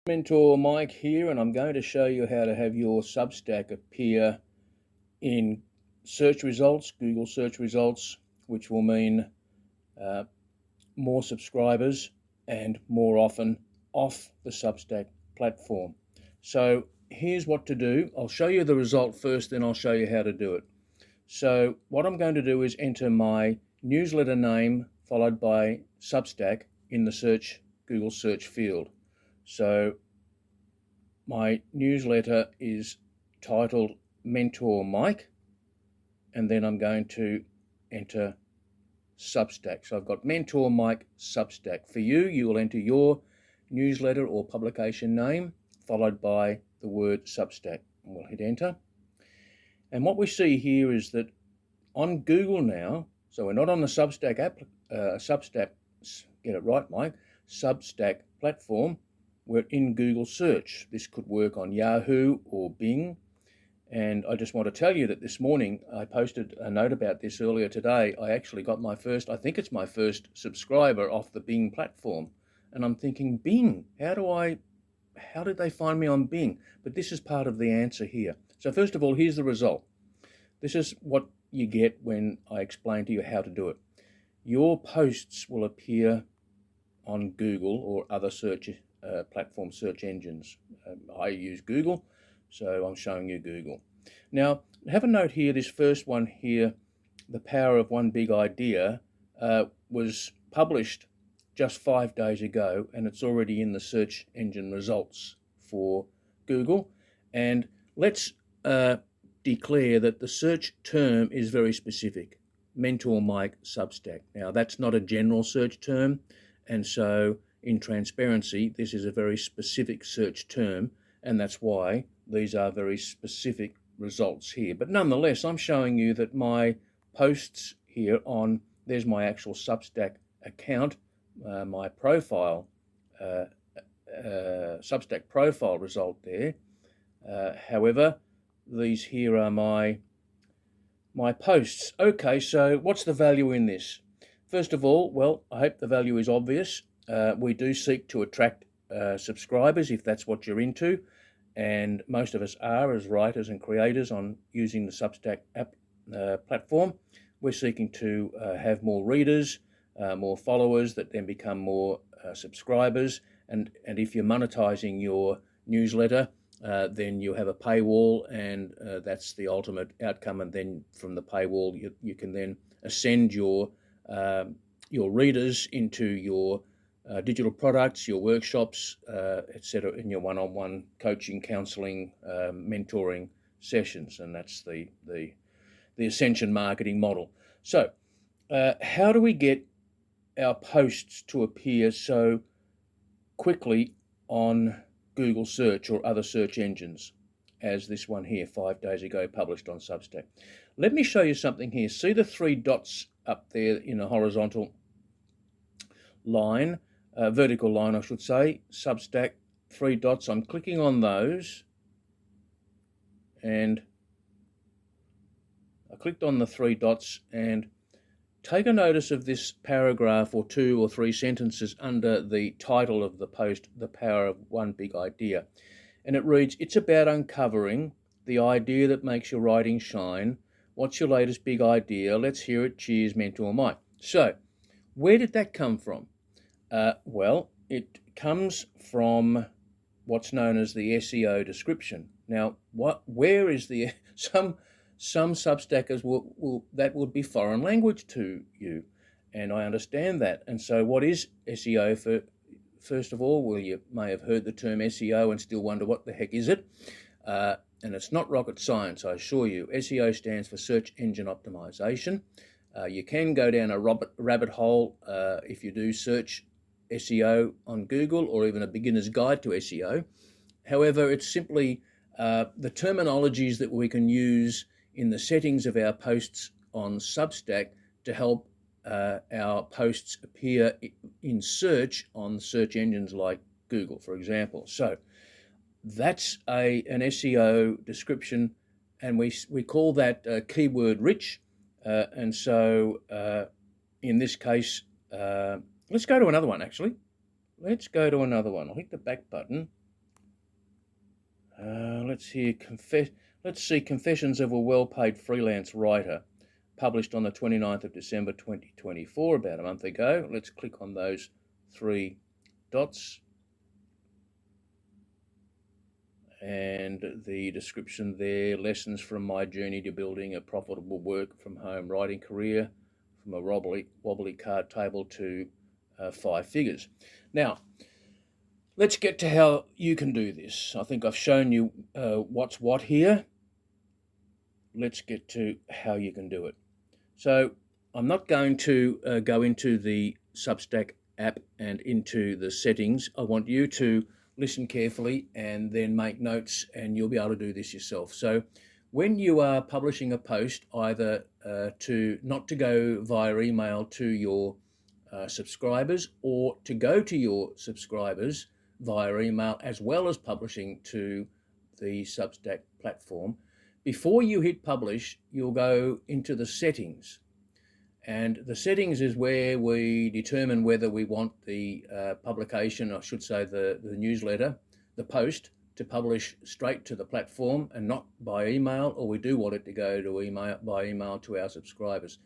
Mentor Mike here, and I'm going to show you how to have your Substack appear in search results, Google search results, which will mean more subscribers and more often off the Substack platform. So here's what to do. I'll show you the result first, then I'll show you how to do it. So what I'm going to do is enter my newsletter name followed by Substack in the Google search field. So my newsletter is titled Mentor Mike, and then I'm going to enter Substack. So I've got Mentor Mike Substack. For you, you will enter your newsletter or publication name followed by the word Substack. And we'll hit enter. And what we see here is that on Google now, so we're not on the Substack app, Substack, get it right, Mike, Substack platform. We're in Google search. This could work on Yahoo or Bing. And I just want to tell you that this morning, I posted a note about this earlier today. I actually got my first, I think it's my first subscriber off the Bing platform. And I'm thinking, Bing, how did they find me on Bing? But this is part of the answer here. So first of all, here's the result. This is what you get when I explain to you how to do it. Your posts will appear on Google or other search platform search engines. I use Google, so I'm showing you Google. Now, have a note here, this first one here, The Power of One Big Idea, was published just 5 days ago, and it's already in the search engine results for Google. And let's declare that the search term is very specific, Mentor Mike Substack. Now, that's not a general search term, and so in transparency, this is a very specific search term, and that's why these are very specific results here. But nonetheless, I'm showing you that my posts here there's my actual Substack account, my profile, Substack profile result there. However, these here are my posts. Okay, so what's the value in this? First of all, well, I hope the value is obvious. We do seek to attract subscribers if that's what you're into, and most of us are as writers and creators on using the Substack app platform. We're seeking to have more readers, more followers that then become more subscribers, and if you're monetizing your newsletter, then you have a paywall, and that's the ultimate outcome. And then from the paywall, you can then ascend your readers into your digital products, your workshops, etc., in your one-on-one coaching, counseling, mentoring sessions, and that's the ascension marketing model. So, how do we get our posts to appear so quickly on Google search or other search engines, as this one here 5 days ago published on Substack? Let me show you something here. See the 3 dots up there in a horizontal line, vertical line I should say, Substack, 3 dots. I'm clicking on those, and I clicked on the 3 dots, and take a notice of this paragraph or 2 or 3 sentences under the title of the post, The Power of One Big Idea. And it reads, it's about uncovering the idea that makes your writing shine. What's your latest big idea? Let's hear it. Cheers, Mentor Mike. So, where did that come from? Well, it comes from what's known as the SEO description. Now, where is the some Substackers that would be foreign language to you, and I understand that. And so, what is SEO? First of all, well, you may have heard the term SEO and still wonder what the heck is it. And it's not rocket science, I assure you. SEO stands for Search Engine Optimization. You can go down a rabbit hole if you do search SEO on Google, or even a beginner's guide to SEO. However, it's simply the terminologies that we can use in the settings of our posts on Substack to help our posts appear in search on search engines like Google, for example. So that's an SEO description, and we call that keyword rich. And so in this case, let's go to another one, actually. Let's go to another one. I'll hit the back button. Let's see, Confessions of a Well-Paid Freelance Writer, published on the 29th of December 2024, about a month ago. Let's click on those three dots. And the description there, lessons from my journey to building a profitable work-from-home writing career, from a wobbly card table to 5 figures. Now, let's get to how you can do this. I think I've shown you what's what here. Let's get to how you can do it. So I'm not going to go into the Substack app and into the settings. I want you to listen carefully and then make notes, and you'll be able to do this yourself. So when you are publishing a post, either not to go via email to your subscribers, or to go to your subscribers via email, as well as publishing to the Substack platform, before you hit publish, you'll go into the settings. And the settings is where we determine whether we want the publication, I should say the newsletter, the post, to publish straight to the platform and not by email, or we do want it to go to by email to our subscribers.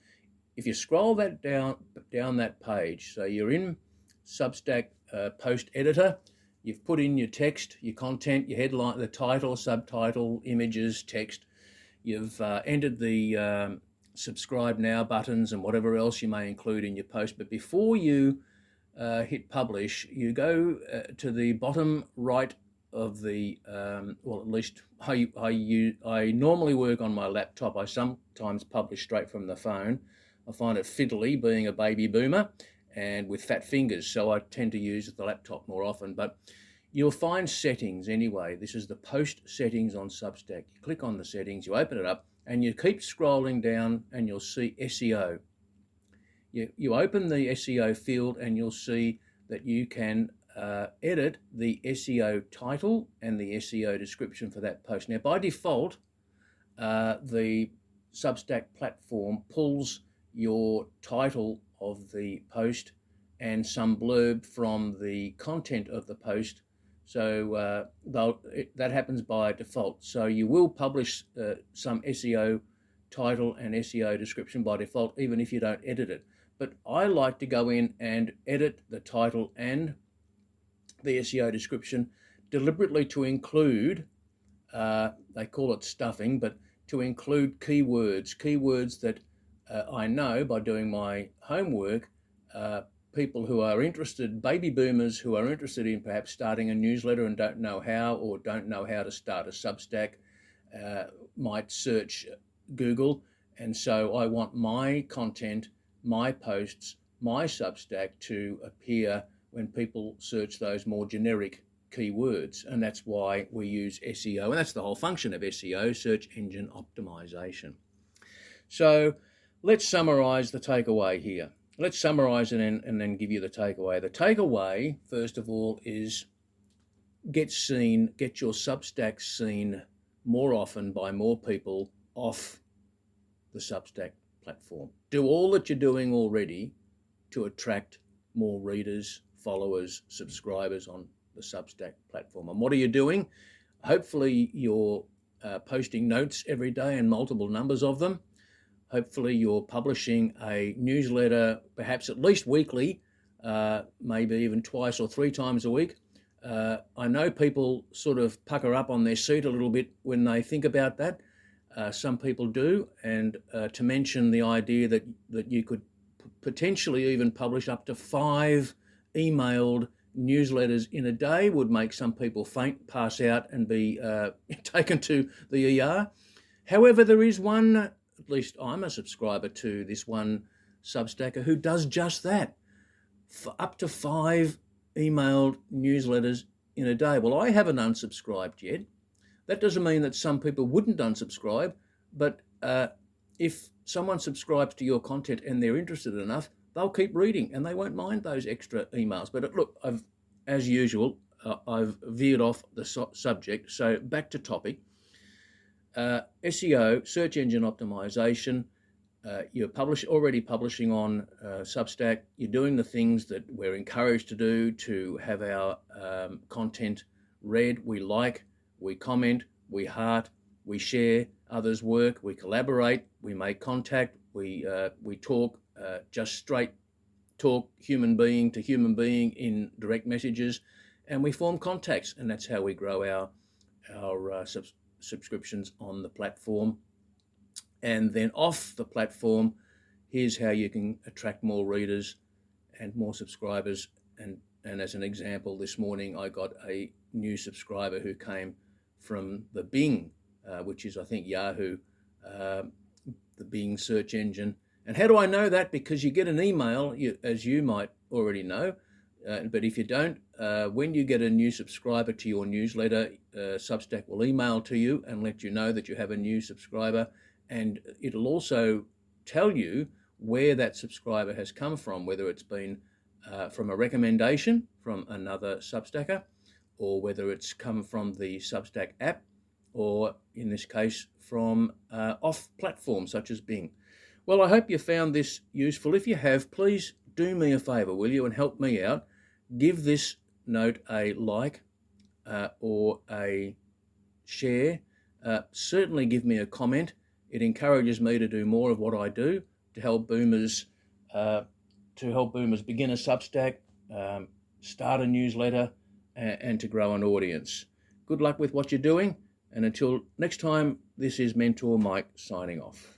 If you scroll that down that page, so you're in Substack post editor, you've put in your text, your content, your headline, the title, subtitle, images, text. You've entered the subscribe now buttons and whatever else you may include in your post. But before you hit publish, you go to the bottom right of the, well, at least I normally work on my laptop. I sometimes publish straight from the phone. I find it fiddly being a baby boomer and with fat fingers, so I tend to use the laptop more often. But you'll find settings anyway. This is the post settings on Substack. You click on the settings, you open it up, and you keep scrolling down and you'll see SEO. You open the SEO field and you'll see that you can edit the SEO title and the SEO description for that post. Now, by default, the Substack platform pulls your title of the post and some blurb from the content of the post. So that happens by default. So you will publish some SEO title and SEO description by default, even if you don't edit it. But I like to go in and edit the title and the SEO description deliberately to include, they call it stuffing, but to include keywords that I know by doing my homework, people who are interested, baby boomers who are interested in perhaps starting a newsletter and don't know how, or don't know how to start a Substack, might search Google. And so I want my content, my posts, my Substack to appear when people search those more generic keywords. And that's why we use SEO. And that's the whole function of SEO, search engine optimization. So let's summarize the takeaway here. Let's summarize it and then give you the takeaway. The takeaway, first of all, is get your Substack seen more often by more people off the Substack platform. Do all that you're doing already to attract more readers, followers, subscribers on the Substack platform. And what are you doing? Hopefully you're posting notes every day and multiple numbers of them. Hopefully you're publishing a newsletter, perhaps at least weekly, maybe even twice or 3 times a week. I know people sort of pucker up on their seat a little bit when they think about that. Some people do, and to mention the idea that you could potentially even publish up to 5 emailed newsletters in a day would make some people faint, pass out, and be taken to the ER. However, there is one, at least I'm a subscriber to this one Substacker who does just that, for up to 5 emailed newsletters in a day. Well, I haven't unsubscribed yet. That doesn't mean that some people wouldn't unsubscribe, but if someone subscribes to your content and they're interested enough, they'll keep reading and they won't mind those extra emails. But look, as usual, I've veered off the subject. So back to topic. SEO, search engine optimization. You're already publishing on Substack. You're doing the things that we're encouraged to do to have our content read. We like we comment, we heart, we share others' work, we collaborate, we make contact, we talk, just straight talk, human being to human being in direct messages, and we form contacts, and that's how we grow our subscriptions on the platform. And then off the platform, here's how you can attract more readers and more subscribers. And as an example, this morning I got a new subscriber who came from the Bing, which is, I think, Yahoo, the Bing search engine. And how do I know that? Because you get an email, as you might already know, but if you don't, when you get a new subscriber to your newsletter, Substack will email to you and let you know that you have a new subscriber, and it'll also tell you where that subscriber has come from, whether it's been from a recommendation from another Substacker, or whether it's come from the Substack app, or in this case from off-platform such as Bing. Well, I hope you found this useful. If you have, please do me a favour, will you, and help me out. Give this note a like or a share. Certainly give me a comment. It encourages me to do more of what I do to help boomers begin a Substack, start a newsletter, and to grow an audience. Good luck with what you're doing, and until next time, this is Mentor Mike signing off.